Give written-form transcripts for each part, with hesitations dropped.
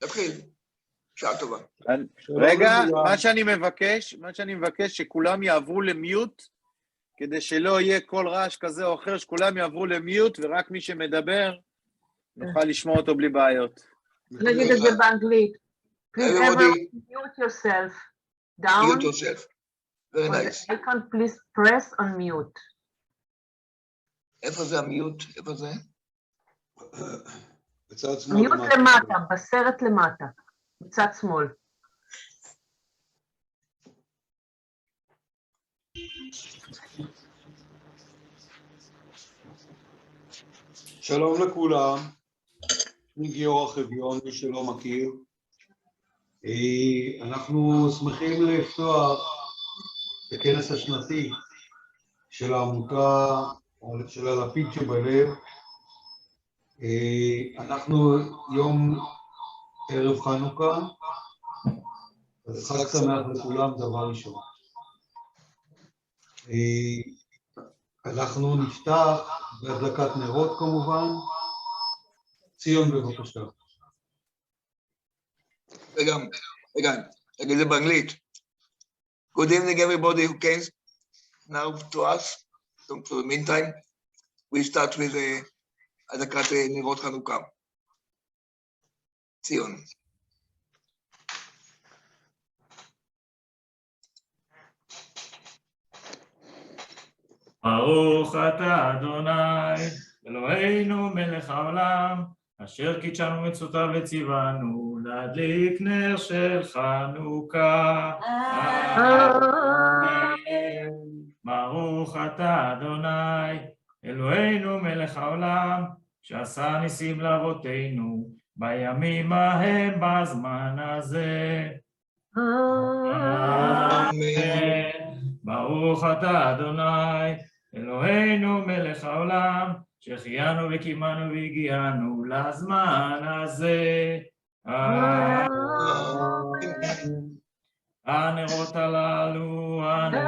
נתחיל. שעה טובה. רגע, מה שאני מבקש שכולם יעברו למיוט, כדי שלא יהיה כל רעש כזה או אחר, שכולם יעברו למיוט, ורק מי שמדבר נוכל לשמוע אותו בלי בעיות. נגיד את זה באנגלית. Please everyone mute yourself. Down. Mute yourself. Very nice. Icon, please press on mute. איפה זה המיוט? איפה זה? מיוט למטה, בסרט למטה. בצד שמאל. שלום לכולם, אני גיורא חביון, מי שלא מכיר. אנחנו שמחים לפתוח את הכנס השנתי של העמותה, של הלפיד שבלב. אנחנו יום ערב חנוכה, אז חג שמח לכולם, דבר ראשון. אנחנו נפתח בהדלקת נרות כמובן. ציון בבקשה. רגע, זה באנגלית. Good evening everybody who came now to us. So for the meantime, we start with הדלקת נרות חנוכה. ציון. ברוך אתה אדוני, אלוהינו מלך העולם, אשר קידשנו מצוותיו וציוונו להדליק נר של חנוכה. אמן. ברוך אתה אדוני, אלוהינו מלך העולם, שעשה ניסים לאבותינו, בימים ההם בזמן הזה. אמן. ברוך אתה אדוני, אלוהינו מלך העולם, שהחיינו וקיימנו והגיענו לזמן הזה. אמן. הנרות הללו אנו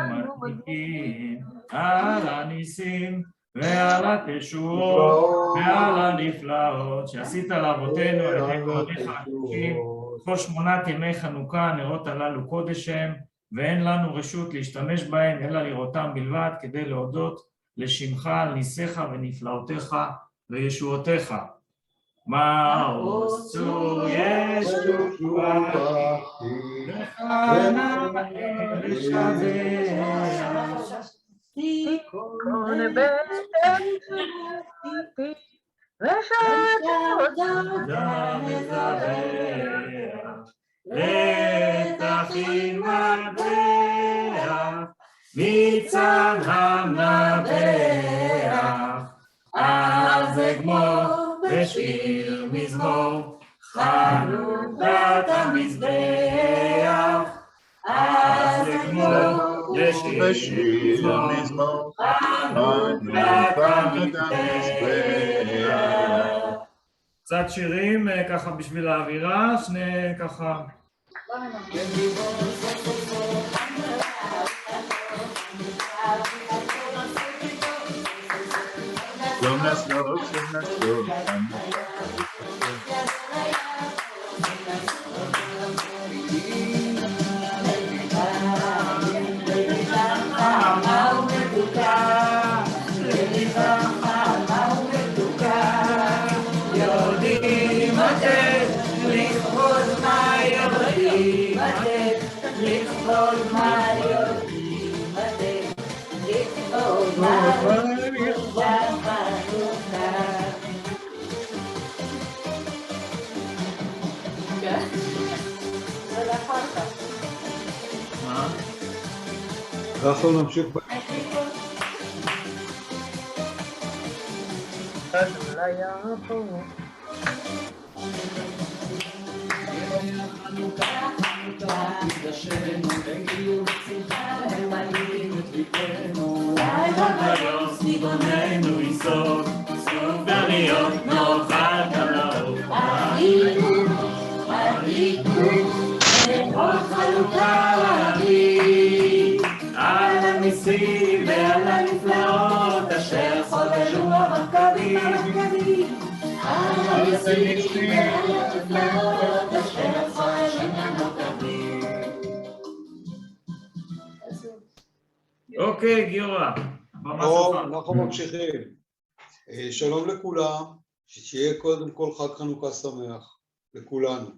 מדליקים על הניסים ועל התשועות ועל הנפלאות שעשית לאבותינו על ידי קודש הקדושים. כל 8 ימי חנוכה הנרות הללו קודש הם, ואין לנו רשות להשתמש בהם אלא לראותם בלבד, כדי להודות לשמך על ניסיך ונפלאותיך וישועותיך. מעוז צור ישועתי, לך נאה לשבח. תיקון בטן תמותי, ושעתה מזבח. לתכין מטבח, מצד המנבח, אז אגמור בשיר מזמור, חנוכת המזבח. אז אגמור בשיר מזמור, חנוכת המזבח. קצת שירים ככה בשביל האווירה, שני ככה. שלום נסלוב, שלום נסלוב. לכבוד מה יודעים אתם, לכבוד מה יודעים חנוכה. מה? אנחנו נמשיך תקדשנו בגיור שמחה ומלאים את ליבנו, לילה ויום סביבוננו יסוף, סוף בריות נאכל כלאו. הריתו לכל חלוקה להביא, על הניסים ועל הנפלאות אשר חוללו המכבים. הניסים ועל הנפלאות אשר עשה שנתי. אוקיי, גיורא. טוב, אנחנו ממשיכים. שלום לכולם, שיהיה קודם כל חג חנוכה שמח לכולנו.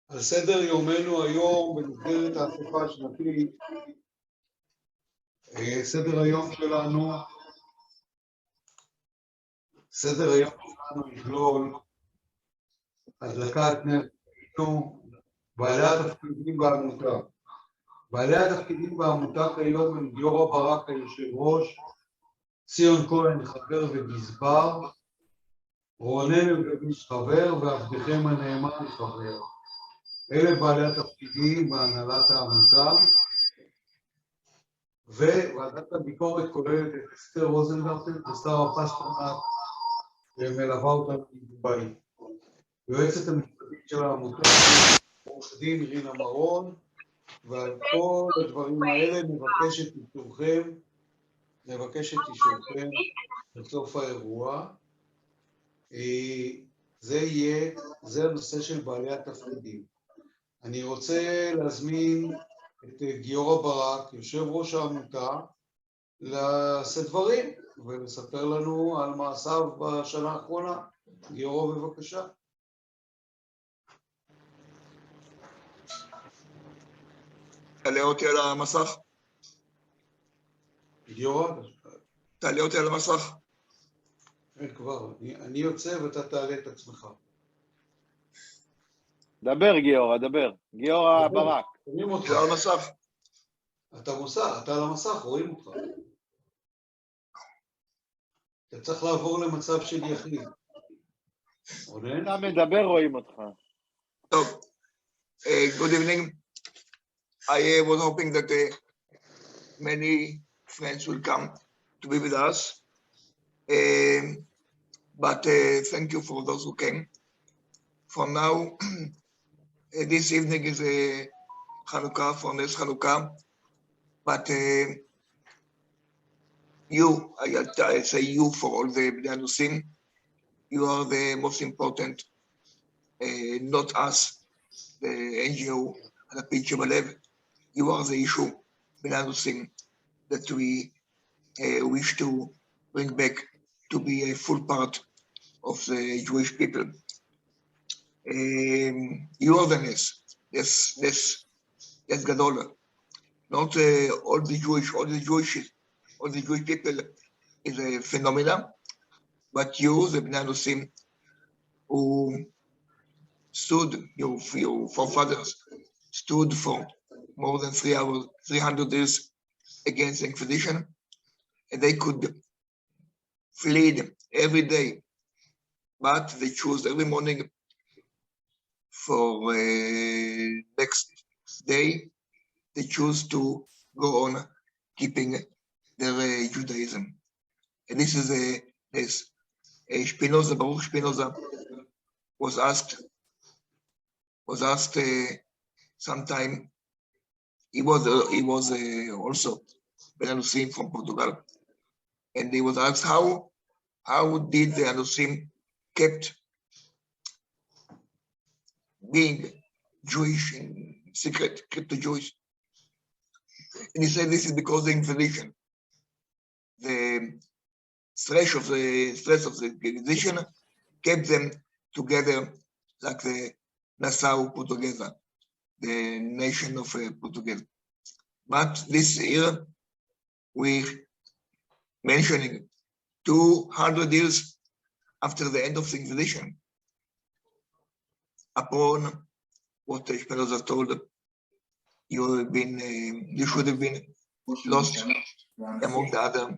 על סדר יומנו היום במסגרת האספה השנתית, סדר היום שלנו יכלול הדלקת נר בעלי התפקידים בעמותה. בעלי התפקידים בעמותה כיום הם גיורא ברק היושב ראש, ציון כהן חבר וגזבר, רונן אלגביש חבר ועבדכם הנאמן חבר. אלה בעלי התפקידים בהנהלת העמותה, וועדת הביקורת כוללת את אסתר רוזנברטן ושרה פסטרנק שמלווה אותנו מדובאי. יועצת המשפטית של העמותה עורך דין רינה מרון, ועל כל הדברים האלה נבקש את אישורכם בסוף האירוע. זה הנושא של בעלי התפקידים. אני רוצה להזמין את גיורא ברק, יושב ראש העמותה, לשאת דברים ולספר לנו על מעשיו בשנה האחרונה. גיורא, בבקשה. תעלה אותי על המסך. גיורא? תעלה אותי על המסך. כבר, אני יוצא ואתה תעלה את עצמך. דבר גיורא, דבר. גיורא ברק. רואים אותך. אתה על המסך. אתה על המסך, רואים אותך. אתה צריך לעבור למצב של יחיד. רונן? אתה מדבר, רואים אותך. טוב. Good evening. I was hoping that many friends will come to be with us. But thank you for those who came. For now, this evening is Hanukkah, for Nes Hanukkah. But I say you for all the Bnei Anusim, you are the most important, not us, the NGO, הלפיד שבלב. You are the issue, Bnei Anusim, that we wish to bring back to be a full part of the Jewish people. You are the Nes. Yes, Gadol. Not all the Jewish people is a phenomenon, but you, the Bnei Anusim, who stood, your forefathers stood for more than 300 years against the Inquisition, and they could flee every day, but they choose every morning for next day, they choose to go on keeping their Judaism. And this is Spinoza, Baruch Spinoza, was asked sometime. He was also Bnei Anusim from Portugal, and he was asked how did the Anusim kept being Jewish in secret, kept the Jewish. And he said this is because of the Inquisition. The stress of the Inquisition kept them together like the Nassau Portuguesa, the nation of Portugal. But this year, we're mentioning 200 years after the end of the Inquisition, upon what Spinoza told, you should have been lost among the other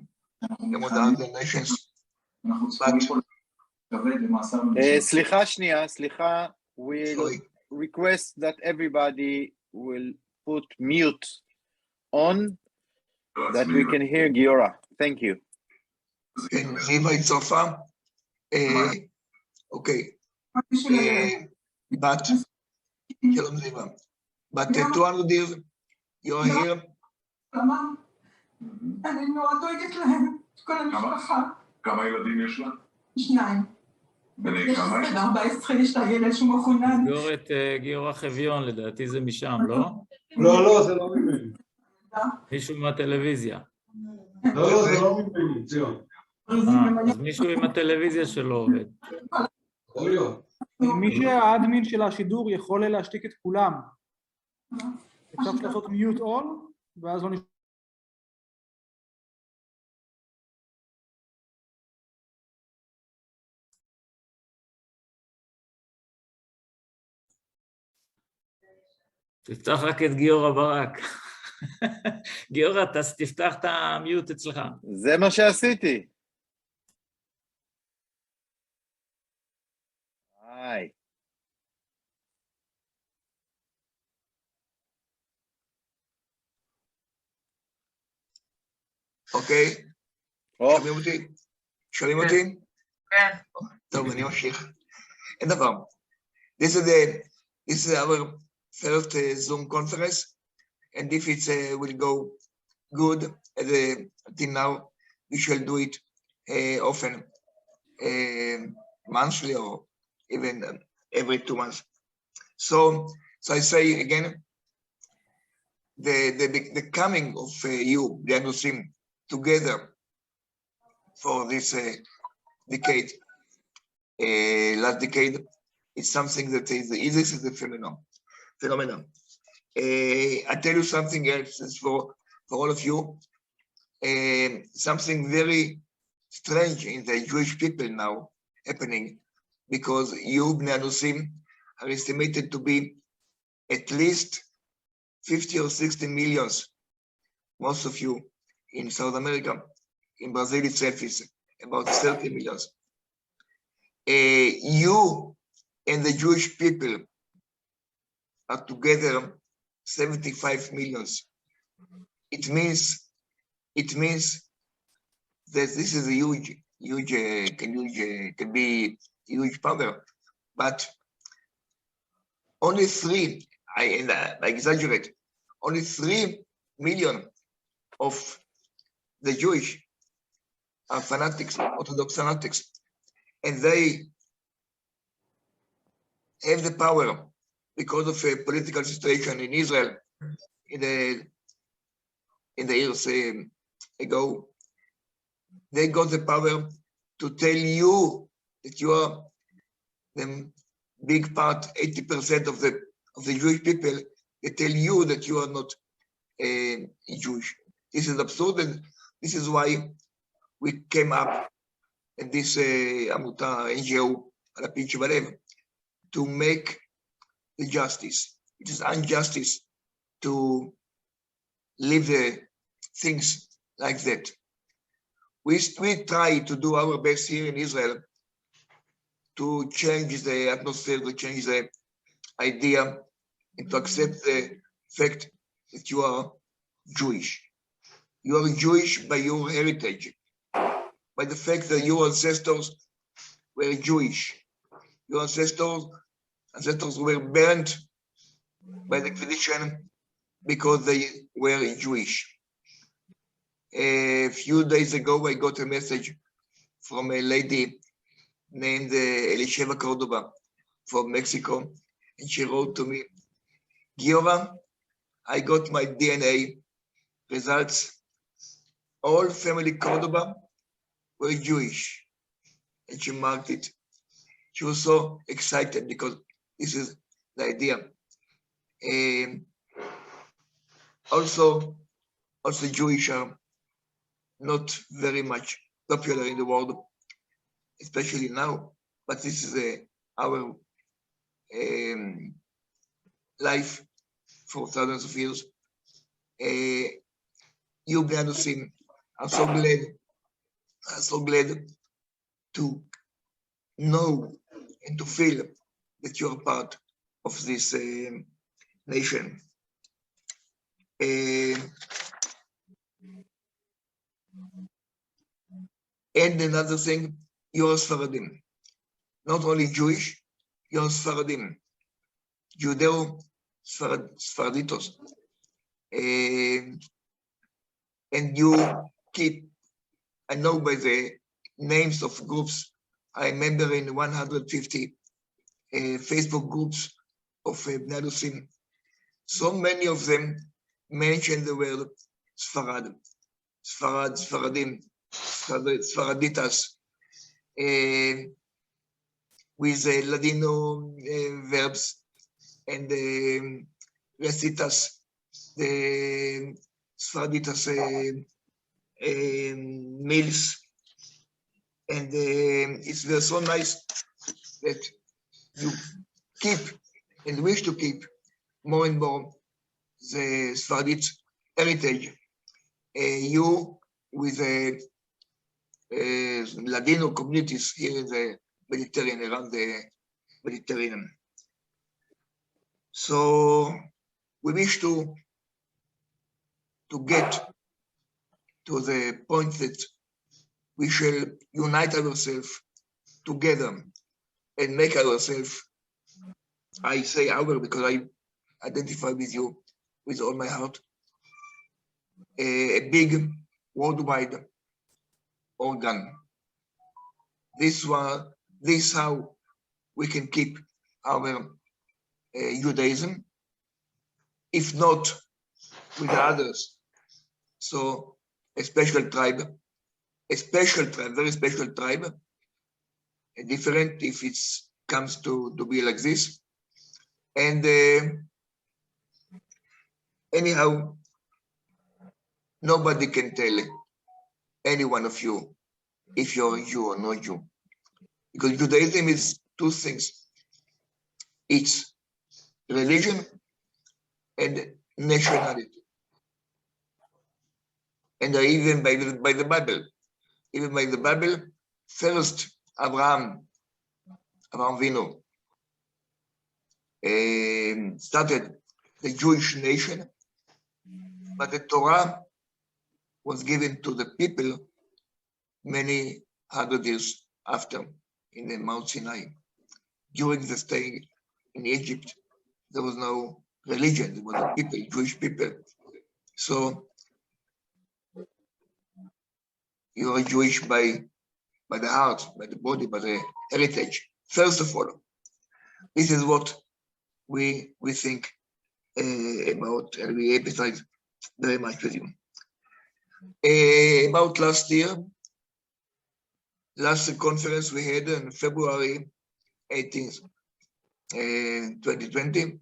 nations. סליחה, we'll request that everybody will put mute on, that we can hear Giora. Thank you. זיווה הצטרפה. אוקיי. בת, שלום זיווה. But 200 years, you're here. אני נורא דואגת להם, כל המשפחה. כמה ילדים יש לה? 2. נסגור את גיורא חביון, לדעתי זה משם, לא? לא, זה לא ממני. מישהו מהטלוויזיה. לא, זה לא ממני, ציון. אז מישהו עם הטלוויזיה שלו עובד. יכול להיות. מי שהאדמין של השידור יכול להשתיק את כולם. אפשר לעשות מיוט אול, ואז לא נשתיק. תפתח רק את גיורא ברק. גיורא, תפתח את המיוט אצלך. זה מה שעשיתי. היי. אוקיי? שומעים אותי? שומעים אותי? כן. טוב, אני ממשיך. אין דבר. This is our first Zoom conference, and if it will go good until now, we shall do it often, monthly or even every 2 months. So I say again, the coming of you, the Anusim, together for this decade, last decade, it's something that is this is the phenomenon. I tell you something else for all of you, something very strange in the Jewish people now happening, because you, Bnei Anusim, are estimated to be at least 50 or 60 millions, most of you in South America. In Brazil itself is about 30 millions. You and the Jewish people are together 75 millions. It means that this is a can be huge power, but only I exaggerate, only 3 million of the Jewish are fanatics, Orthodox fanatics, and they have the power because of a political situation in Israel in the years ago. They got the power to tell you that you are the big part, 80% of the Jewish people. They tell you that you are not Jewish. This is absurd, and this is why we came up in this עמותה, NGO, הלפיד שבלב, to make the justice. It is injustice to leave the things like that. We try to do our best here in Israel to change the atmosphere, to change the idea, and to accept the fact that you are Jewish. You are Jewish by your heritage, by the fact that your ancestors were Jewish. Your ancestors were burned by the Inquisition because they were Jewish. A few days ago, I got a message from a lady named Elisheva Cordova from Mexico, and she wrote to me, Giora, I got my DNA results. All family Cordova were Jewish, and she marked it. She was so excited because this is the idea. Also Jewish are not very much popular in the world, especially now, but this is our life for thousands of years. You, Bnei Anusim, I'm so glad to know and to feel that you are part of this nation. And another thing, you are Sfaradim. Not only Jewish, you are Sfaradim. Judeo-Sfaraditos. And you keep, I know by the names of groups I member in 150 Facebook groups of Bnei Anusim. So many of them mention the word Sfarad, Sfarad, Sfaradim, Sfaraditas, with Ladino verbs and recitas, the Sfaraditas meals. And it's very so nice that you keep and wish to keep more and more the Sfaradit heritage. You with the Ladino communities here in the Mediterranean, around the Mediterranean. So we wish to get to the point that we shall unite ourselves together and make ourselves, I say our because I identify with you with all my heart, a big worldwide organ. This how we can keep our Judaism, if not with the others. So a special tribe, very special tribe, different if it comes to be like this. And anyhow, nobody can tell any one of you if you're a Jew or not Jew. Because Judaism is two things. It's religion and nationality. And even by the Bible, first Abraham Avinu started the Jewish nation, but the Torah was given to the people many hundred years after in the Mount Sinai. During the stay in Egypt, there was no religion, there were the people, Jewish people. So you are Jewish by the heart, by the body, by the heritage. First of all, this is what we think about, and we empathize very much with you. About last conference we had on February 18th, 2020,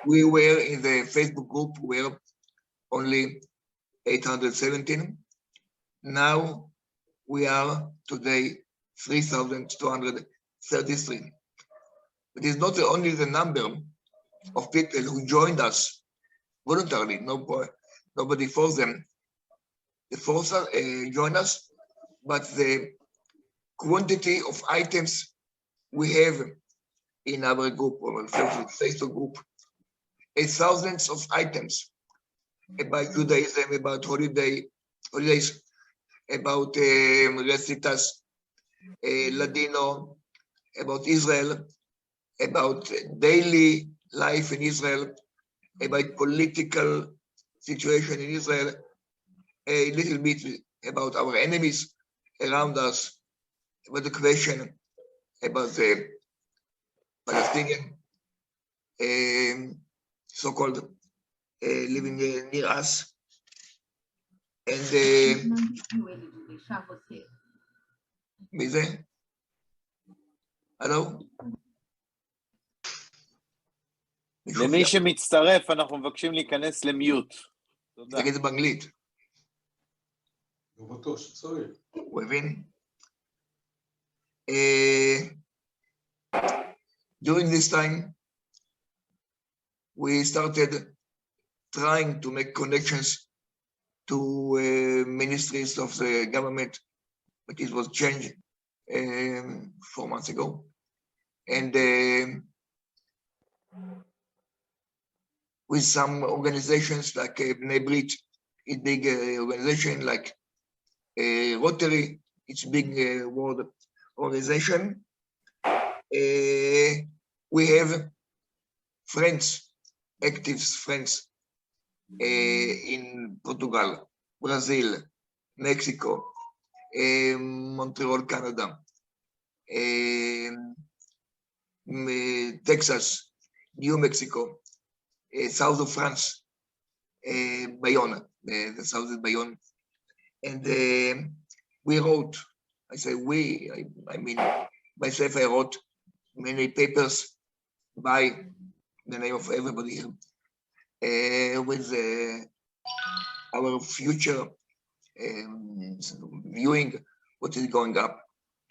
we were in the Facebook group where only 817. Now we are today 3,233. It is not only the number of people who joined us voluntarily, nobody forced them. They join us, but the quantity of items we have in our group, our Facebook group, thousands of items about Judaism, about holidays, about recitas, Ladino, about Israel, about daily life in Israel, about political situation in Israel, a little bit about our enemies around us, about the question about the Palestinian so-called living near us. And מי זה? הלו? למי שמצטרף, אנחנו מבקשים להיכנס למיוט. תודה. תגיד את זה באנגלית. לא בטוח שצריך. הוא הבין? During this time, we started trying to make connections to ministries of the government, but it was changed 4 months ago. And with some organizations like Bnei Brit, it's big organization, like Rotary, it's big world organization. We have friends, active friends in Portugal, Brazil, Mexico, Montreal, Canada, Texas, New Mexico, south of France, Bayonne, the south is Bayonne. And we wrote, I say we, I mean, myself, I wrote many papers by the name of everybody here, with our future viewing what is going up.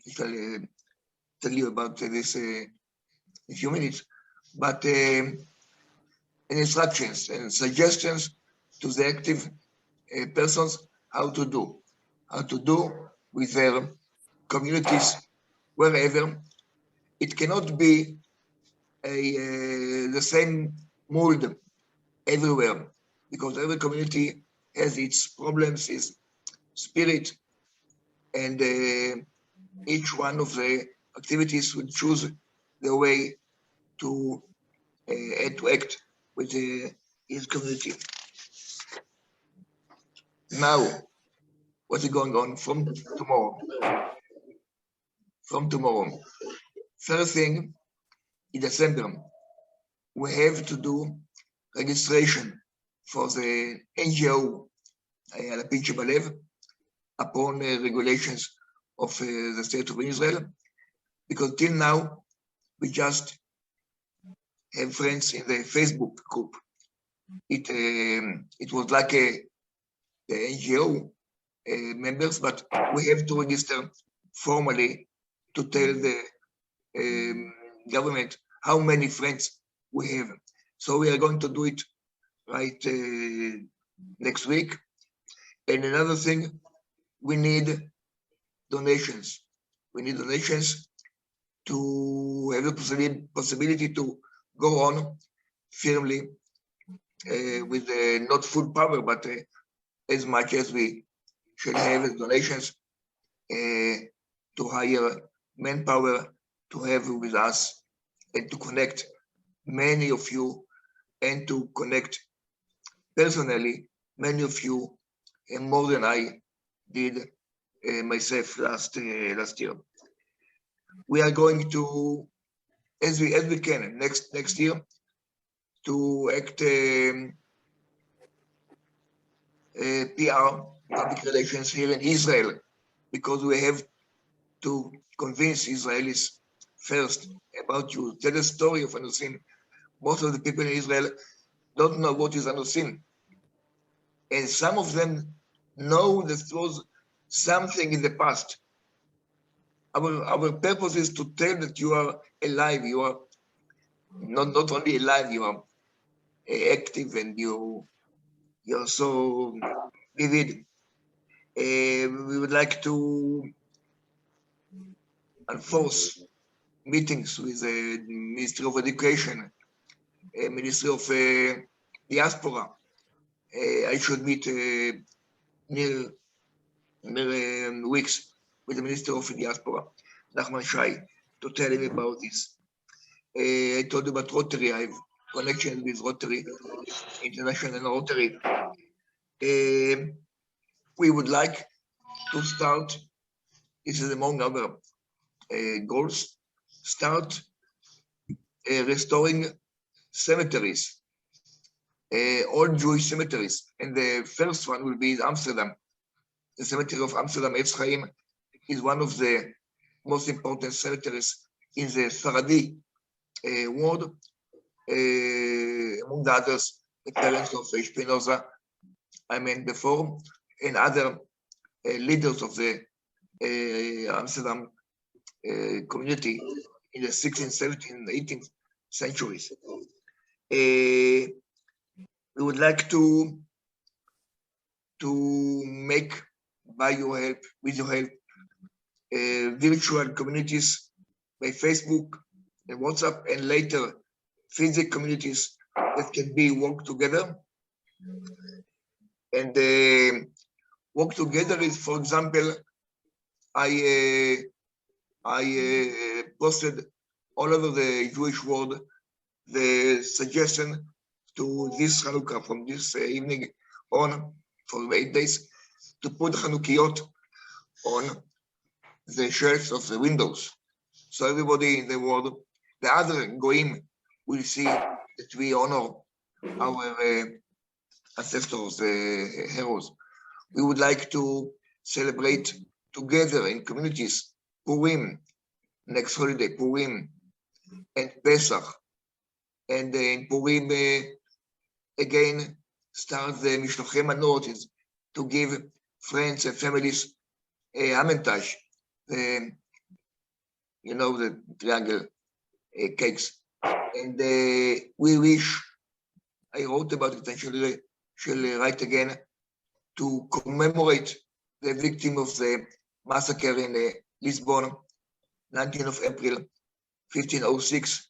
I shall tell you about this in a few minutes, but instructions and suggestions to the active persons how to do with their communities wherever. It cannot be the same mold everywhere, because every community has its problems, its spirit, and each one of the activities will choose the way to act with his community. Now, what is going on from tomorrow? From tomorrow, first thing in December, we have to do registration for the NGO הלפיד שבלב upon regulations of the state of Israel, because till now we just have friends in the Facebook group. It was like the NGO members, but we have to register formally to tell the government how many friends we have. So we are going to do it right next week. And another thing, we need donations. We need donations to have the possibility to go on firmly with not full power, but as much as we should have as donations to hire manpower to have with us and to connect many of you and to connect personally many of you more than I did myself last year. We are going to, as we can next year, to act PR, public relations here in Israel, because we have to convince Israelis first about you. Tell the story of Anusim. Most of the people in Israel don't know what is Anusim. And some of them know that there was something in the past. Our purpose is to tell that you are alive. You are not only alive, you are active, and you're so vivid. We would like to enforce meetings with the Ministry of Education, Ministry of Diaspora. I should meet near weeks with the Minister of Diaspora, Nachman Shai, to tell him about this. I told you about Rotary. I have connection with Rotary, International Rotary. We would like to start, this is among our goals, start restoring cemeteries, all Jewish cemeteries. And the first one will be in Amsterdam. The cemetery of Amsterdam, Etz Chaim, is one of the most important cemeteries in the Sephardi world. Among the others, the parents of Spinoza, I meant before, and other leaders of the Amsterdam community in the 16th, 17th, 18th centuries. We would like to make, by your help, with your help, virtual communities by Facebook and WhatsApp, and later physical communities that can be work together. And work together is, for example, I posted all over the Jewish world the suggestion to this Hanukkah, from this evening on, for 8 days, to put Hanukkiyot on the shelves of the windows. So everybody in the world, the other goyim, will see that we honor our ancestors, heroes. We would like to celebrate together in communities Purim, next holiday, Purim, and Pesach. And in Purim, again, start the Mishlochei Manot, is to give friends and families Hamantash, the triangle cakes. And we wish, I wrote about it, and shall write again, to commemorate the victim of the massacre in Lisbon, 19th of April, 1506.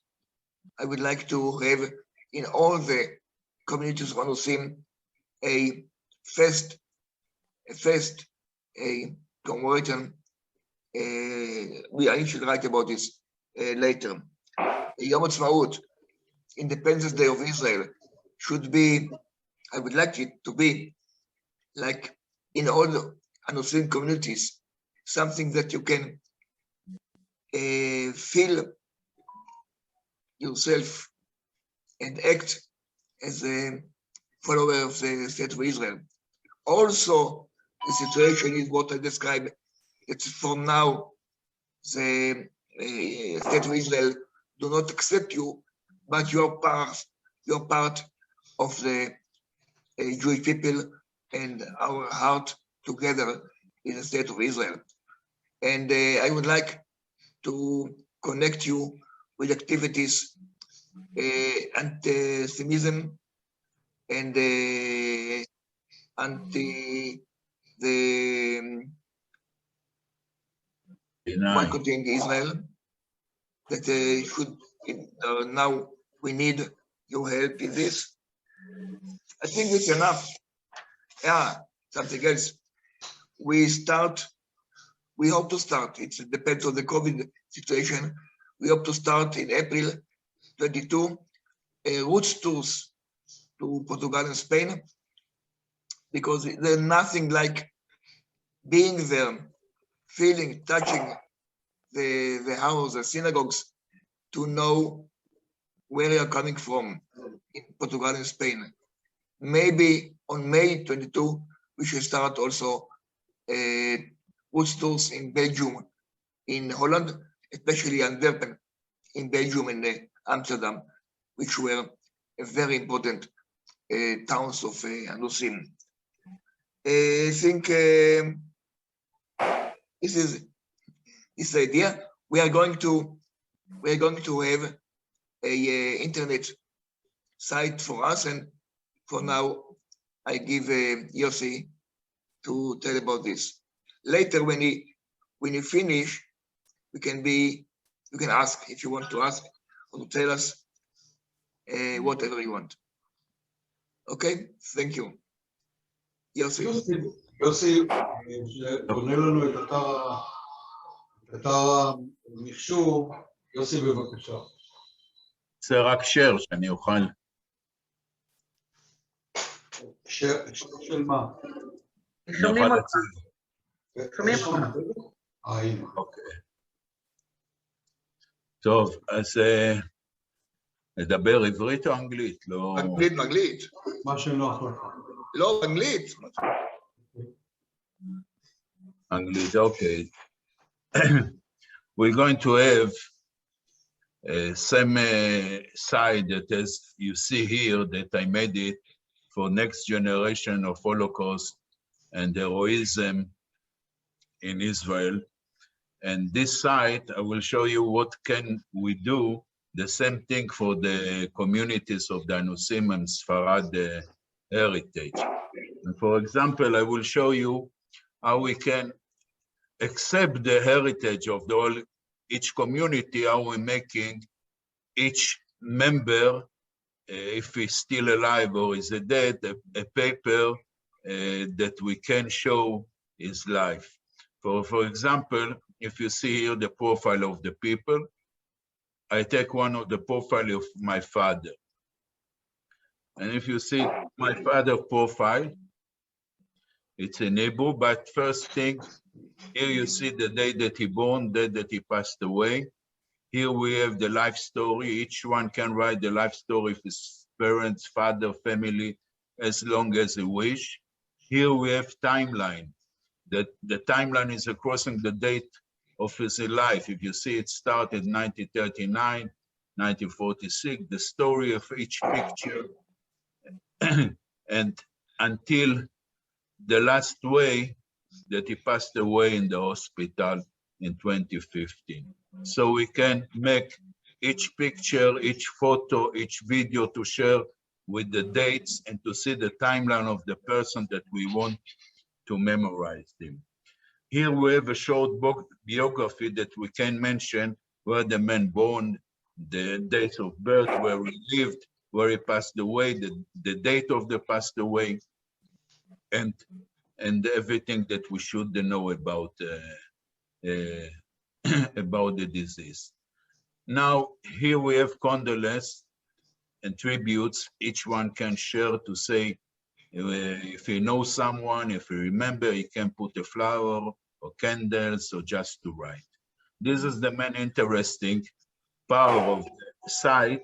I would like to have in all the communities of Anusim a fest, commemoration. I should write about this later. Yom Ha'atzmaut, Independence Day of Israel, should be, I would like it to be, like in all the Anusim communities, something that you can feel yourself and act as a follower of the State of Israel. Also, the situation is what I described. It's for now, the State of Israel do not accept you, but you're part of the Jewish people and our heart together in the State of Israel. And I would like to connect you with activities, anti-Semitism and anti the boycotting Israel, that should now we need your help in this. I think it's enough. Yeah, something else. We hope to start. It depends on the COVID situation. We hope to start in April 22 routes tours to Portugal and Spain, because there's nothing like being there, feeling, touching the house, the synagogues, to know where you're coming from in Portugal and Spain. Maybe on May 22, we should start also routes tours in Belgium, in Holland, especially Antwerpen, in Belgium and Amsterdam, which were very important towns of Anusim. I think this is this idea. We are going to have a internet site for us, and for now, I give Yossi to tell about this. Later, when you finish, you can ask if you want to ask or to tell us whatever you want. Okay, thank you. יוסי. יוסי, שבונה לנו את אתר המחשוב, יוסי בבקשה. זה רק share שאני אוכל. של מה? שומעים אותך. שומעים אותך. הנה. אוקיי. טוב, אז נדבר עברית או אנגלית? לא... אנגלית. מה שנוח לך. לא, אנגלית. אנגלית, אוקיי. We're going to have same side that as you see here that I made it for next generation of Holocaust and heroism in Israel. And this side, I will show you what can we do, the same thing for the communities of the Anusim and Sfarad heritage. And for example, I will show you how we can accept the heritage of each community, how we're making each member, if he's still alive or is dead, a paper that we can show his life. For example, if you see here the profile of the people, I take one of the profile of my father. And if you see my father profile, it's in Hebrew, but first thing, here you see the day that he born, the day that he passed away. Here we have the life story. Each one can write the life story of his parents, father, family, as long as they wish. Here we have timeline. The timeline is crossing the date of his life. If you see, it started 1939, 1946, the story of each picture, and until the last way that he passed away in the hospital in 2015. So we can make each picture, each photo, each video to share with the dates and to see the timeline of the person that we want to memorize them. Here we have a short book biography that we can mention where the man born, the date of birth, where he lived, where he passed away, the date of the passed away, and everything that we should know about about the disease. Now, here we have condolence and tributes. Each one can share to say, if he knows someone, if he remember, he can put a flower or candles or just to write. This is the main interesting part of the site,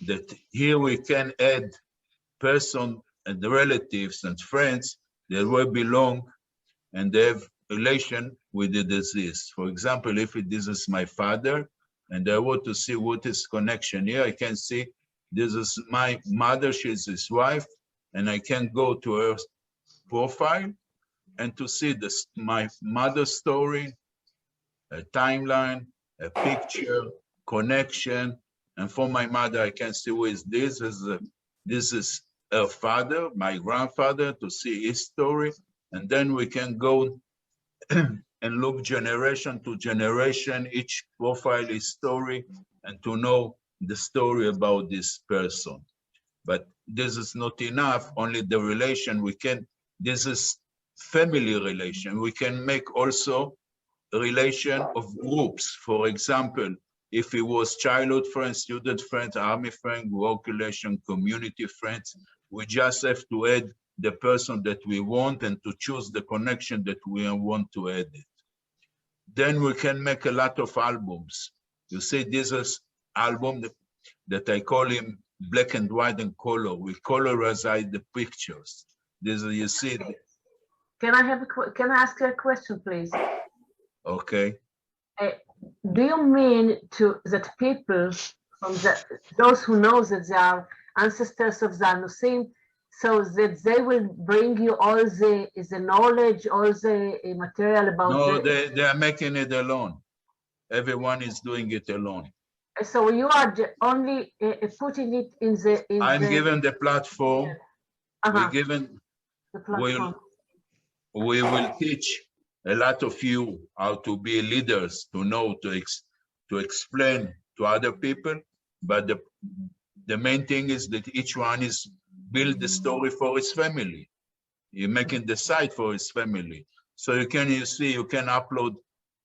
that here we can add person and the relatives and friends that will belong and they have relation with the disease. For example, if this is my father and I want to see what is connection here, I can see this is my mother, she's his wife, and I can go to her profile and to see this, my mother's story, a timeline, a picture, connection. And for my mother, I can see who is this. This is her father, my grandfather, to see his story. And then we can go and look generation to generation, each profile is story, and to know the story about this person. But this is not enough, only the relation we can, this is family relation. We can make also a relation of groups. For example, if it was childhood friends, student friends, army friends, work relation, community friends, we just have to add the person that we want and to choose the connection that we want to add it. Then we can make a lot of albums. You see, this is album that I call him black and white and color. We colorize the pictures. This is, you see. Can I ask you a question, please? Okay. Do you mean that people from those who know that they are ancestors of the Anusim, so that they will bring you all the knowledge, all the material about? No, they are making it alone. Everyone is doing it alone. So you are only putting it in the. I'm given the platform. Uh-huh. We given. The platform. We will teach a lot of you how to be leaders, to know, to explain to other people. But the main thing is that each one is build the story for his family. You're making the site for his family. So you can upload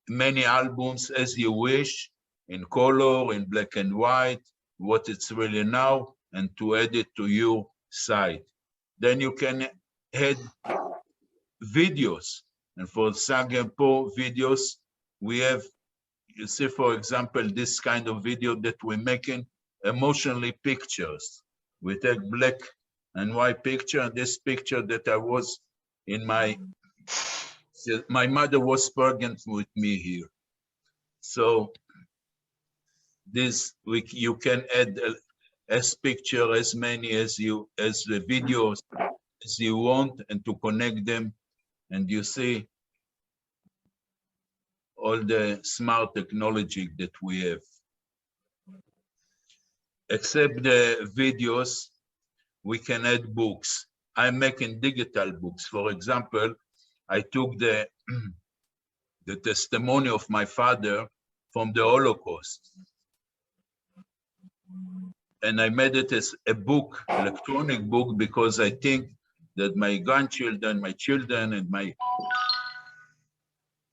many albums as you wish, in color, in black and white, what it's really now, and to add it to your site. Then you can add videos. And for Singapore videos, we have, you see, for example, this kind of video that we're making, emotionally pictures. We take black and white picture, and this picture that I was in my mother was pregnant with me here. So this week you can add as picture as many as the videos as you want, and to connect them, and you see all the smart technology that we have. Except the videos, we can add books. I'm making digital books. For example, I took the testimony of my father from the Holocaust, and I made it as a book, electronic book, because I think that my grandchildren, my children, and my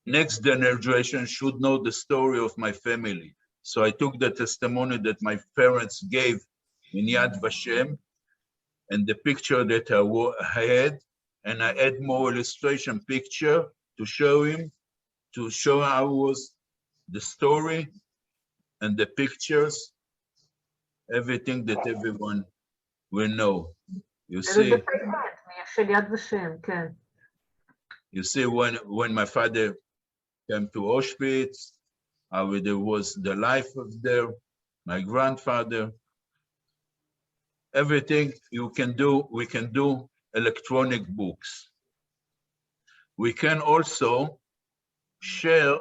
next generation should know the story of my family. So I took the testimony that my parents gave in Yad Vashem and the picture that I had, and I add more illustration picture to show him, to show how was the story and the pictures, everything that everyone will know. You see, you see when my father came to Auschwitz, how there was the life of there, my grandfather, everything you can do, we can do electronic books. We can also share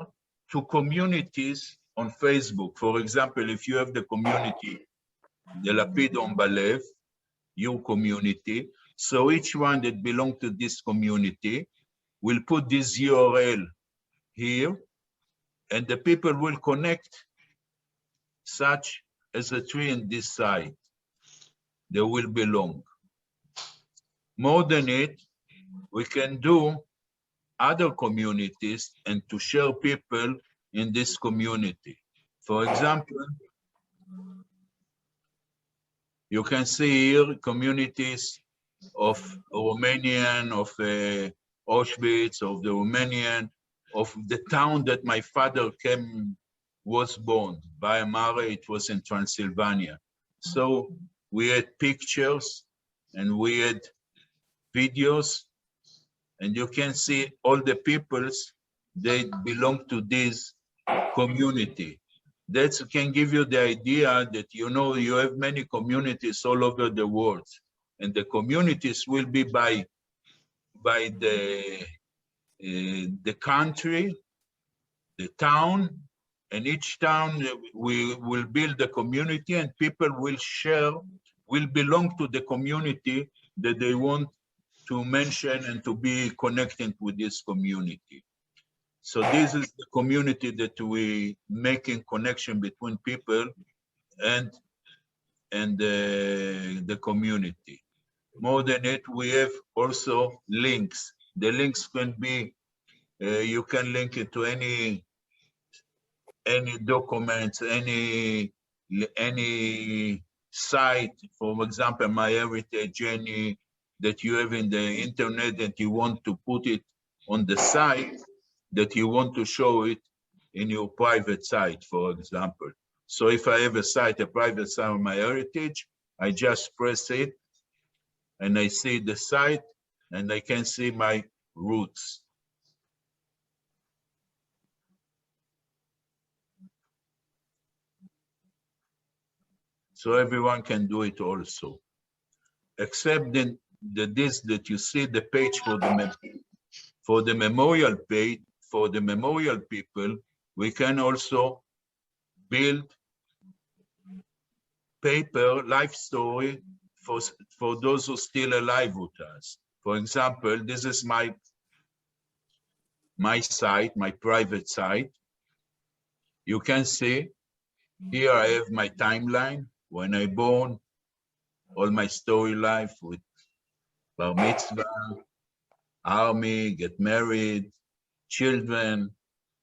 to communities on Facebook. For example, if you have the community, the Hapid on Balev, your community, so each one that belongs to this community will put this URL here, and the people will connect such as a tree in this site. They will belong. More than it, we can do other communities and to share people in this community. For example, you can see here communities of Romanian, of Auschwitz, of the Romanian, of the town that my father was born, by Mare, it was in Transylvania. So we had pictures and we had videos, and you can see all the peoples, they belong to this community. That can give you the idea that, you know, you have many communities all over the world, and the communities will be by the country, the town, and each town we will build a community, and people will share, will belong to the community that they want to mention and to be connected with this community. So this is the community that we making connection between people and the community. More than it, we have also links. The links can be, you can link it to any documents, any site, for example, MyHeritage, any that you have in the internet that you want to put it on the site, that you want to show it in your private site, for example. So if I have a site, a private site on MyHeritage, I just press it and I see the site and I can see my roots. So everyone can do it also, except then that you see the page for the memorial page, for the memorial people, we can also build paper life story for those who are still alive with us. For example, this is my site, my private site. You can see here I have my timeline, when I born, all my story life with bar mitzvah, army, get married, children,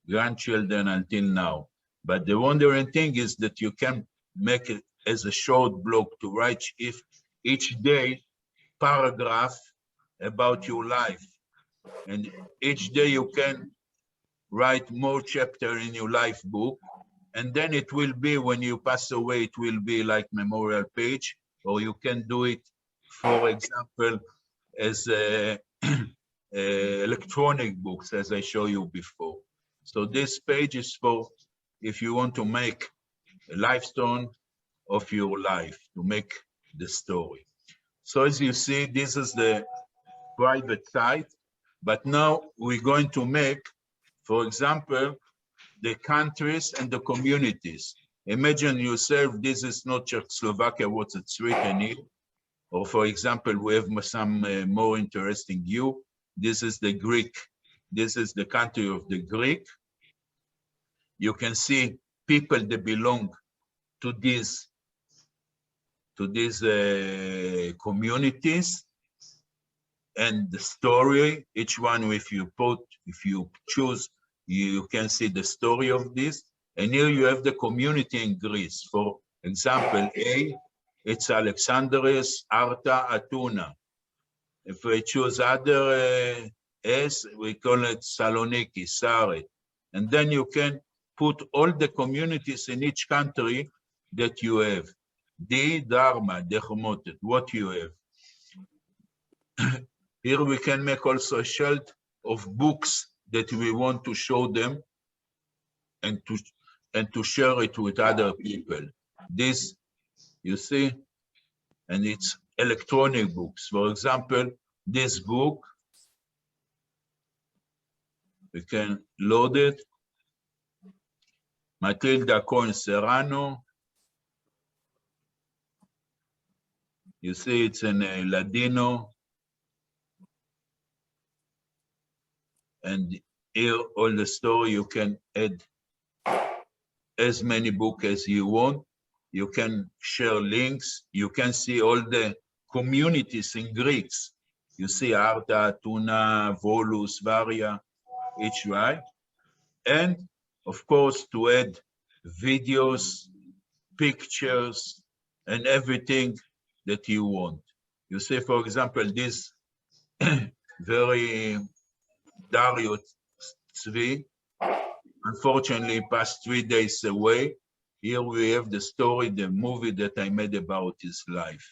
grandchildren until now. But the wondering thing is that you can make it as a short blog to write if each day paragraph about your life. And each day you can write more chapter in your life book. And then it will be, when you pass away, it will be like memorial page, or you can do it, for example, as electronic books, as I showed you before. So this page is for if you want to make a lifestone of your life, to make the story. So as you see, this is the private site, but now we're going to make, for example, the countries and the communities. Imagine yourself, this is not Czechoslovakia, what it's written here. Or for example, we have some more interesting view. This is the Greek. This is the country of the Greek. You can see people that belong to these communities, and the story, each one, if you choose, you can see the story of this. And here you have the community in Greece. For example, A, it's Alexandria, Arta, Atuna. If we choose other S, we call it Saloniki, Saret. And then you can put all the communities in each country that you have. The Dharma, Dechomotet, what you have. Here we can make also a shelf of books that we want to show them and to share it with other people. This, you see, and it's electronic books. For example, this book, we can load it. Matilda Cohen Serrano. You see, it's in Ladino. And here, all the story, you can add as many books as you want. You can share links. You can see all the communities in Greeks. You see Arta, Tuna, Volus, Varia, each right. And of course, to add videos, pictures, and everything that you want. You see, for example, this very Dario Tzvi, unfortunately passed 3 days away. Here we have the story, the movie that I made about his life.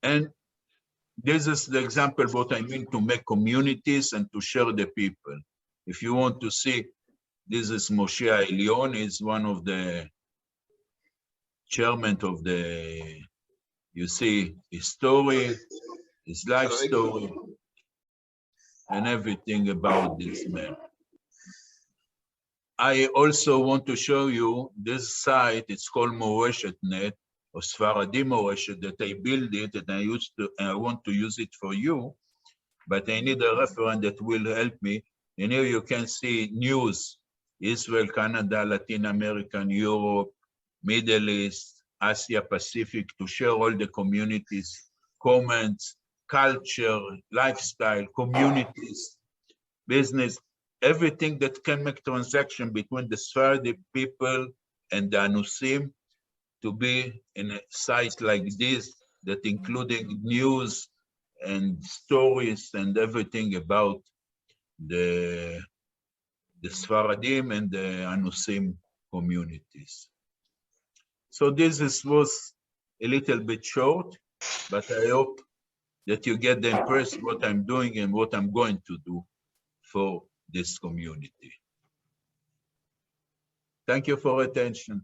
And this is the example of what I mean to make communities and to share the people. If you want to see, this is Moshe Elion, he's one of the chairman of the, you see, his story, his life story, and everything about this man. I also want to show you this site. It's called Moreshet.net or Sfaradi Moreshet, that I built it and I want to use it for you, but I need a reference that will help me. And here you can see news, Israel, Canada, Latin America, Europe, Middle East, Asia Pacific, to share all the communities, comments, culture, lifestyle, communities, business, everything that can make transaction between the Sephardi people and the Anusim, to be in a site like this, that including news and stories and everything about the Sfaradim and the Anusim communities. So this was a little bit short, but I hope that you get the impression what I'm doing and what I'm going to do for this community. Thank you for attention.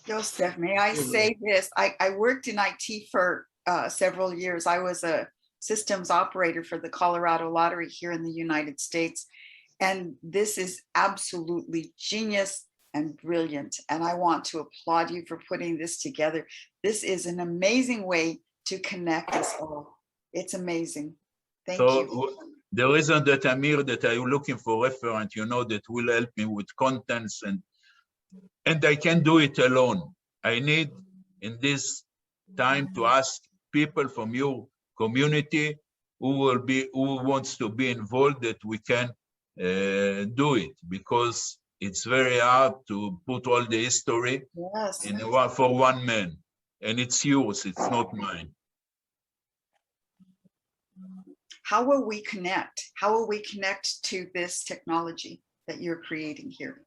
Joseph, may I say this? I worked in IT for several years. I was a systems operator for the Colorado Lottery here in the United States. And this is absolutely genius and brilliant. And I want to applaud you for putting this together. This is an amazing way to connect us all. It's amazing. Thank you. The reason that I'm here, that I'm looking for reference, you know, that will help me with contents, and I can't do it alone. I need in this time to ask people from your community who wants to be involved, that we can do it, because it's very hard to put all the history for one man, and it's yours, it's not mine. How will we connect? How will we connect to this technology that you're creating here?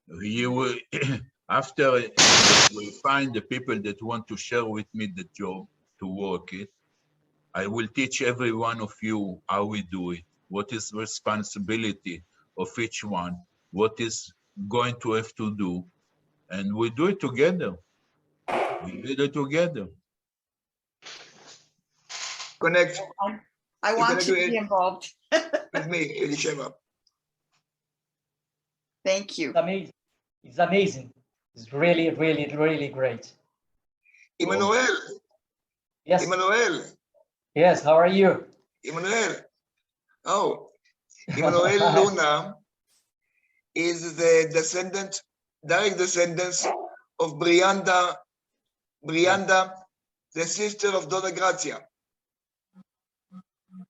You will, after we find the people that want to share with me the job to work it, I will teach every one of you how we do it, what is the responsibility of each one, what is going to have to do, and we do it together. We do it together. Connect. I want to be involved. With me, Elisheva. Thank you. It's amazing. It's amazing. It's really, really, really great. Emmanuel. Yes. Emmanuel. Yes, how are you? Emmanuel. Oh, Emmanuel Luna is the descendant, direct descendant of Brianda, the sister of Donna Grazia.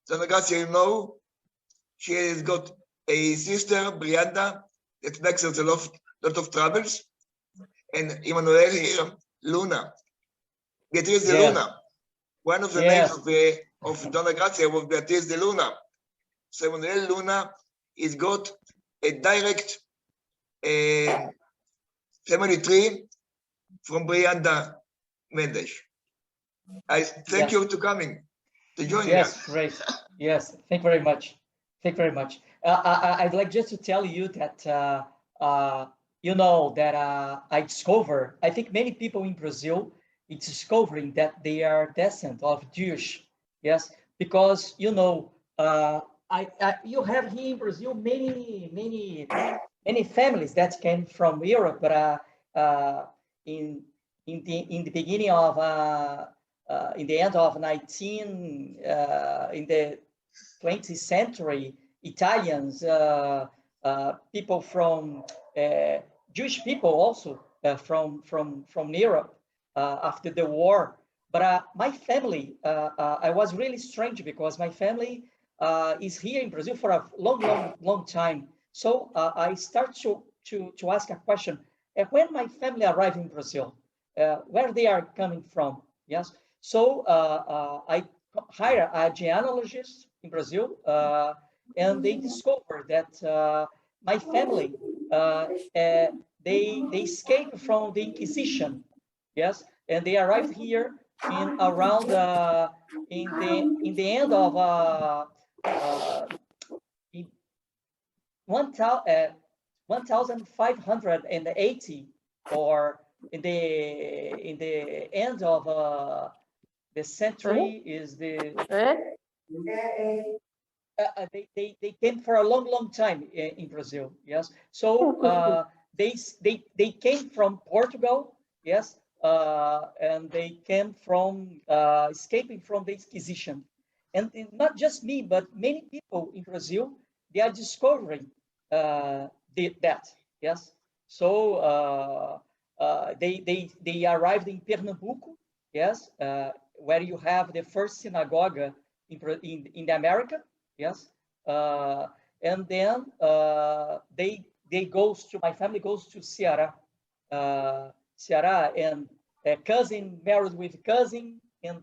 Donna Grazia, you know, she has got a sister, Brianda, that makes her a lot of troubles. And Emmanuel here, Luna. Beatriz de Luna. One of the names of Donna Grazia was Beatriz de Luna. So Emmanuel Luna has got a direct family tree from Brianda Mendes. I thank you for coming to join Yes, us. great. Yes, thank you very much. Thank you very much. I'd like just to tell you that you know that I discover. I think many people in Brazil is discovering that they are descendant of Jewish. Yes, because you know, you have here in Brazil many families that came from Europe, but in the beginning of in the end of in the 20th century, Italians, people from Jewish people also from Europe after the war. But my family, I was really strange because my family is here in Brazil for a long time. So I start to ask a question: when my family arrived in Brazil, where they are coming from? Yes. So I hire a genealogist in Brazil, and they discovered that my family they escaped from the Inquisition. Yes, and they arrived here in around in the end of 1580, or in the end of the century is the they came for a long time in Brazil. Yes, so they came from Portugal. Yes, and they came from escaping from the Inquisition, and not just me, but many people in Brazil, they are discovering that. Yes, so they arrived in Pernambuco. Yes, where you have the first synagogue in the America. Yes, and then my family goes to Ceará, and cousin married with cousin, and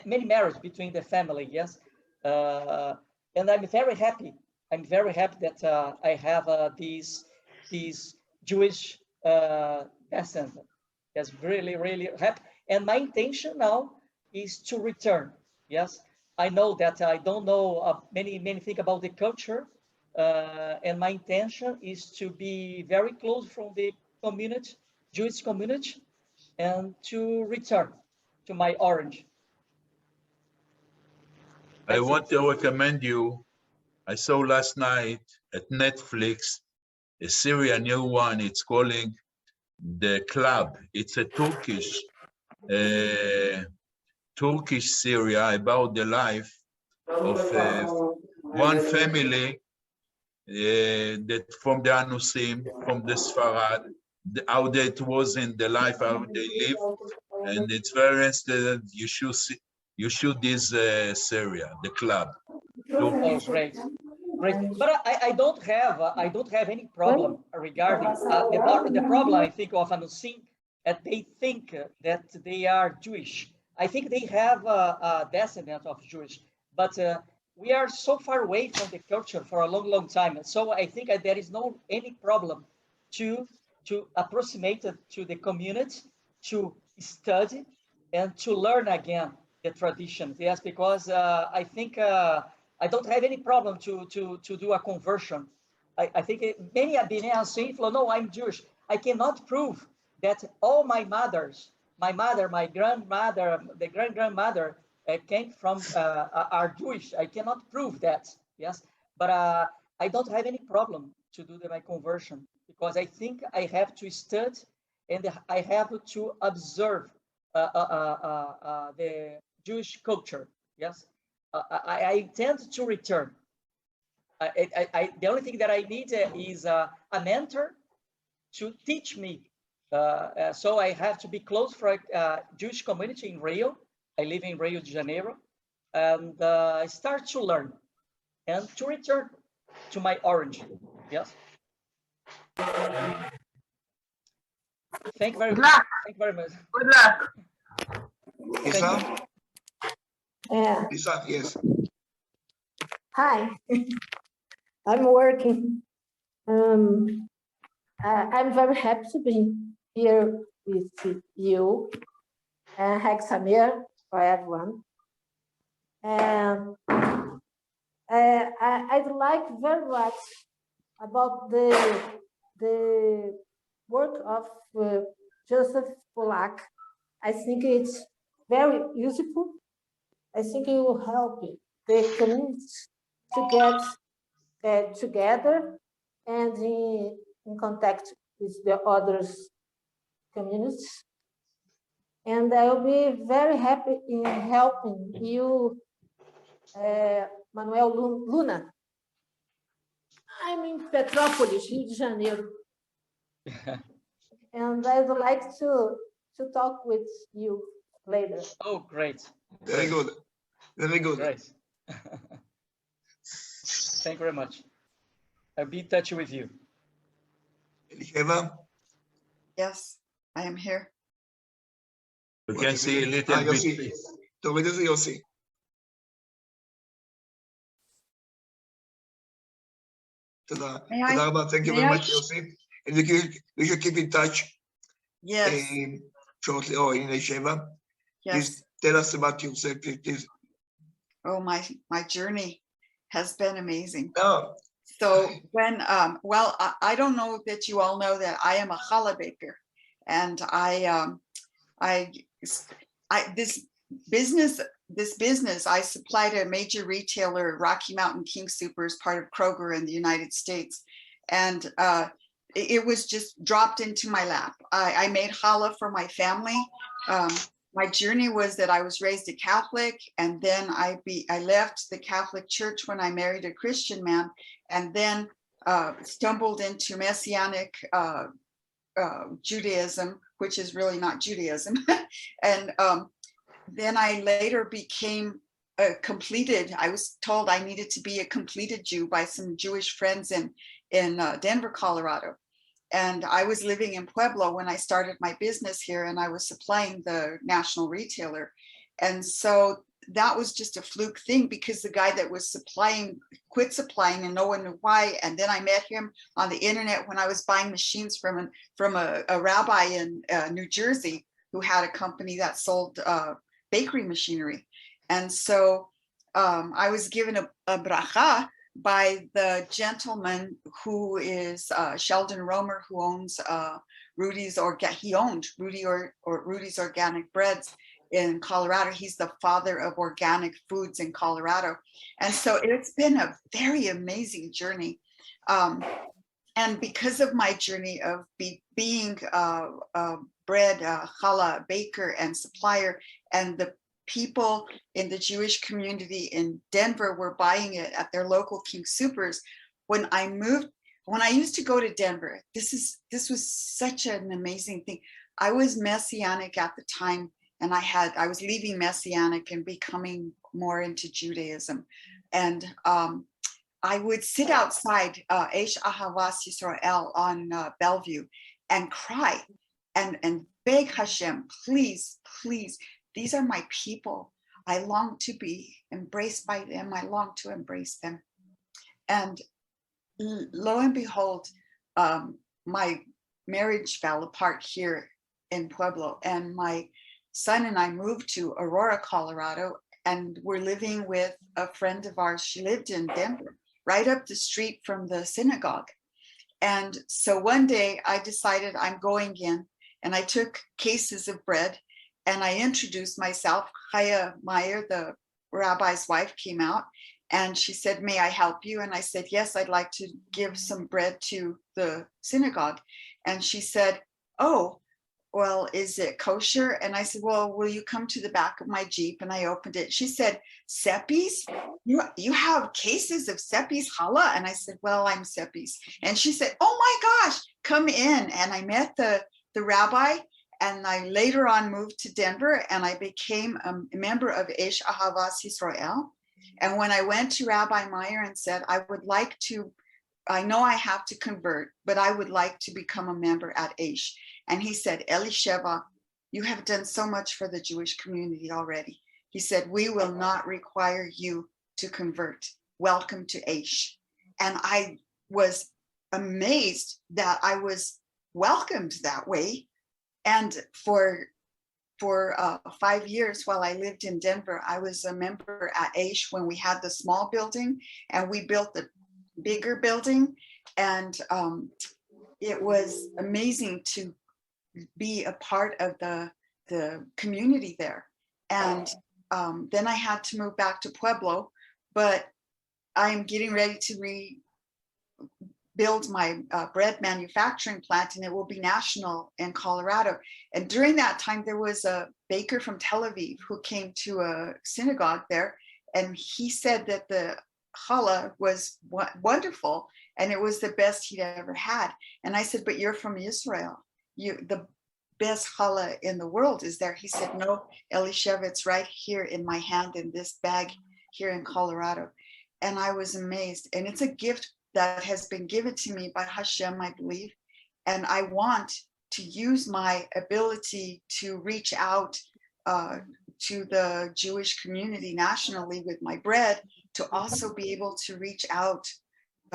many marriages between the family. Yes, and I'm very happy. I'm very happy that I have these Jewish descendants. That's really happy. And my intention now is to return. Yes, I know that I don't know many things about the culture, and my intention is to be very close from the community, Jewish community, and to return to my origin. I want to recommend you. I saw last night at Netflix a series, a new one. It's calling The Club. It's a Turkish series about the life of one family that from the Anusim, from the Sfarad, how that was in the life, how they live, and it's very interesting. You should this series, The Club. Oh, great. But I don't have any problem regarding the problem. I think of Anusim, that they think that they are Jewish. I think they have a descendant of Jewish, but we are so far away from the culture for a long time. So I think there is no any problem to approximate to the community, to study and to learn again the traditions. Yes, because I think I don't have any problem to do a conversion. I think many have been saying, no, I'm Jewish. I cannot prove that all my mothers, my mother, my grandmother, the grandmother came from are Jewish. I cannot prove that. Yes, but I don't have any problem to do my conversion, because I think I have to study and I have to observe the Jewish culture. Yes, I intend to return. The only thing that I need is a mentor to teach me. So I have to be close for a Jewish community in Rio. I live in Rio de Janeiro, and I start to learn and to return to my origin. Yes. Thank you very much. Thank you very much. Good luck. Lisa? Yeah. Lisa, yes. Hi. I'm working. I'm very happy to be here with you, and Hexamir for everyone. And I'd like very much about the work of Joseph Polak. I think it's very useful. I think it will help the community to get together and in contact with the others communities. And I will be very happy in helping you, Manuel Luna. I'm in Petrópolis, Rio de Janeiro. And I'd like to talk with you later. Oh, great. Very good. Very good. Great. Thank you very much. I'll be in touch with you. Elisheva? Yes, I am here. You can see a little bit. יוסי. תוריד את זה, יוסי. תודה. תודה רבה. Thank you very much, יוסי. And we should keep in touch. Yes. Shortly, or in Elisheva. Yes. Please tell us about yourself, please. Oh, my journey has been amazing. Oh. So when, well, I don't know that you all know that I am a challah baker, and this business, I supplied a major retailer, Rocky Mountain King Soopers, part of Kroger in the United States. And it was just dropped into my lap. I made challah for my family. My journey was that I was raised a Catholic, and then I left the Catholic Church when I married a Christian man, and then stumbled into Messianic Judaism, which is really not Judaism. And then I later became I was told I needed to be a completed Jew by some Jewish friends in Denver, Colorado. And I was living in Pueblo when I started my business here, and I was supplying the national retailer. And so that was just a fluke thing, because the guy that was supplying quit supplying and no one knew why. And then I met him on the internet when I was buying machines from a rabbi in New Jersey who had a company that sold bakery machinery. And so I was given a bracha by the gentleman who is Sheldon Romer, who owns Rudy's Organic Breads in Colorado. He's the father of organic foods in Colorado. And so it's been a very amazing journey. And because of my journey of being a bread, challah baker and supplier, and the people in the Jewish community in Denver were buying it at their local King Soopers. When I used to go to Denver, this was such an amazing thing. I was Messianic at the time, and I was leaving Messianic and becoming more into Judaism. And I would sit outside Eish Ahavas Yisrael on Bellevue and cry and beg Hashem, please, please, these are my people. I long to be embraced by them. I long to embrace them. And lo and behold, my marriage fell apart here in Pueblo, and my son and I moved to Aurora, Colorado, and we're living with a friend of ours. She lived in Denver, right up the street from the synagogue. And so one day I decided I'm going in, and I took cases of bread and I introduced myself. Chaya Meyer, the rabbi's wife, came out and she said, "May I help you?" And I said, "Yes, I'd like to give some bread to the synagogue." And she said, "Oh, well, is it kosher?" And I said, "Well, will you come to the back of my Jeep?" And I opened it. She said, "Seppis? You have cases of Seppis challah?" And I said, "Well, I'm Seppis." And she said, "Oh my gosh, come in." And I met the rabbi, and I later on moved to Denver, and I became a member of Eish Ahavas Yisrael. And when I went to Rabbi Meyer and said, I know I have to convert, but I would like to become a member at Eish. And he said, "Elisheva, you have done so much for the Jewish community already." He said, "We will not require you to convert. Welcome to Eish." And I was amazed that I was welcomed that way. And for 5 years while I lived in Denver, I was a member at AISH when we had the small building, and we built the bigger building. And it was amazing to be a part of the community there. And then I had to move back to Pueblo, but I'm getting ready to rebuild my bread manufacturing plant, and it will be national in Colorado. And during that time, there was a baker from Tel Aviv who came to a synagogue there, and he said that the challah was wonderful, and it was the best he'd ever had. And I said, but you're from Israel. The best challah in the world is there. He said, no, Elisheva, it's right here in my hand in this bag here in Colorado. And I was amazed. And it's a gift that has been given to me by Hashem, I believe. And I want to use my ability to reach out to the Jewish community nationally with my bread, to also be able to reach out,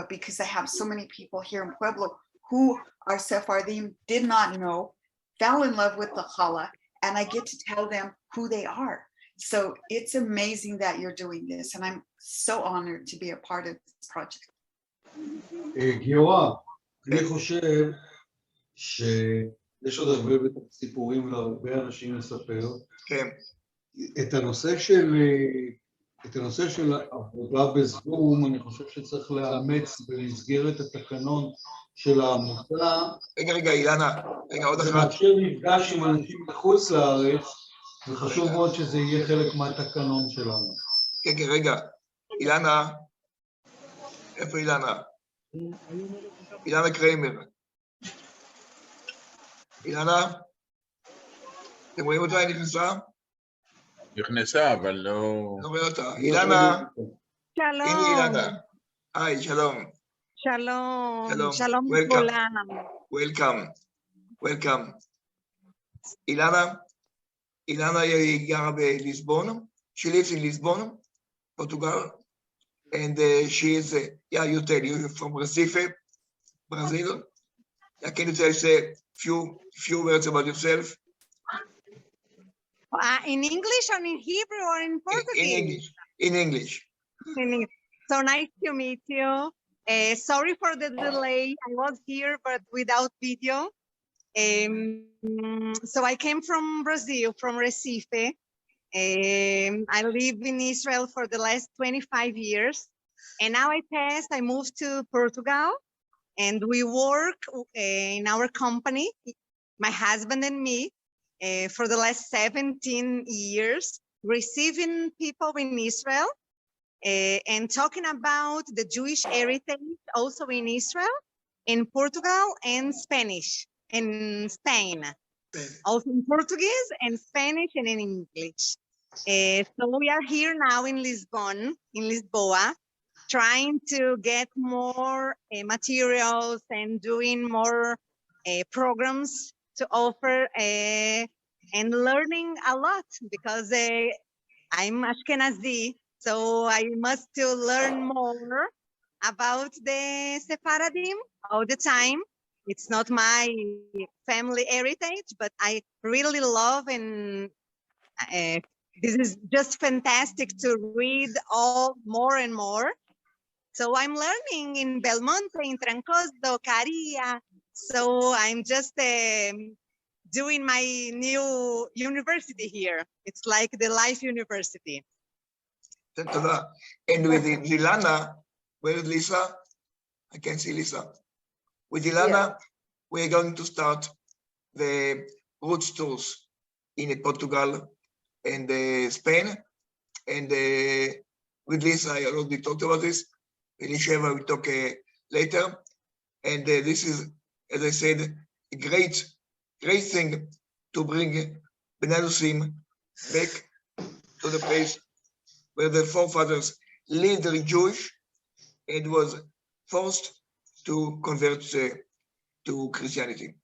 because I have so many people here in Pueblo who are Sephardim, did not know, fell in love with the challah, and I get to tell them who they are. So it's amazing that you're doing this, and I'm so honored to be a part of this project. גיורא, אני חושב שיש עוד הרבה סיפורים להרבה אנשים לספר. כן. את הנושא של עבודה בזום, אני חושב שצריך לאמץ במסגרת התקנון של העמותה. רגע, אילנה, עוד אחת. זה מאפשר מפגש עם אנשים בחוץ לארץ, וחשוב מאוד שזה יהיה חלק מהתקנון שלנו. כן, רגע, אילנה, איפה אילנה? אילנה קריימר. אילנה? אתם רואים אותה? היא נכנסה? נכנסה, אבל לא... לא רואה אותה. אילנה? שלום. הנה אילנה. היי, שלום. שלום. שלום לכולם. Welcome. Ilana היא גרה בליסבון. She lives in Lisbon, Portugal. And she is, you tell, you're from Recife, Brazil. Can you tell us a few words about yourself? In English or in Hebrew or in Portuguese? In English. So nice to meet you. Sorry for the delay. I was here, but without video. So I came from Brazil, from Recife. I live in Israel for the last 25 years. And now I moved to Portugal, and we work in our company, my husband and me, for the last 17 years, receiving people in Israel and talking about the Jewish heritage also in Israel, in Portugal, and Spanish, in Spain. Also in Portuguese and Spanish and in English. So we are here now in Lisbon, in Lisboa, trying to get more materials and doing more programs to offer and learning a lot, because I'm Ashkenazi, so I must to learn more about the Sephardim all the time. It's not my family heritage, but I really love, and this is just fantastic to read all more and more. So I'm learning in Belmonte, in Trancoso, Caria. So I'm just doing my new university here. It's like the Life University. And with Ilana, where is Lisa? I can't see Lisa. With Ilana, we're going to start the roots tours in Portugal and Spain. And with Lisa, I already talked about this. Elisheva will talk later. And this is, as I said, a great thing to bring Bnei Nosim back to the place where the forefathers lived Jewish and was forced to convert to Christianity.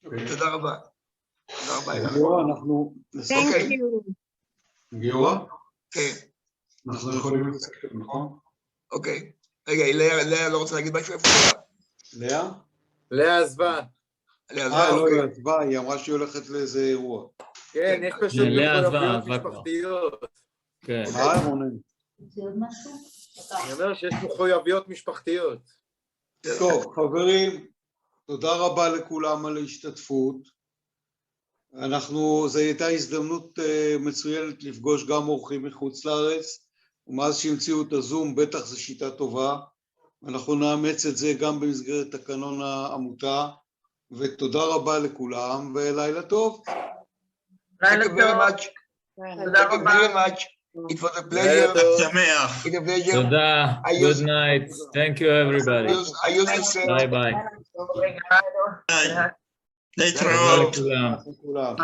תודה רבה. תודה רבה. גיורא, אנחנו... Thank you. גיורא? כן. אנחנו יכולים לסכם, נכון? אוקיי. רגע, לאה לא רוצה להגיד משהו? איפה לאה? לאה? לאה עזבה. לא, היא עזבה, היא אמרה שהיא הולכת לאיזה אירוע. כן, יש פשוט מחויבויות משפחתיות. מה, רונן? אני אומר שיש מחויבויות משפחתיות. טוב, חברים, תודה רבה לכולם על ההשתתפות. זו הייתה הזדמנות מצוינת לפגוש גם אורחים מחוץ לארץ, ומאז שהמציאו את הזום בטח זו שיטה טובה. אנחנו נאמץ את זה גם במסגרת תקנון העמותה, ותודה רבה לכולם, ולילה טוב. Thank you very much. Thank you very much. It was a pleasure. תודה. Good night. Thank you everybody. I used to say. Bye bye. להתראות. לכולם.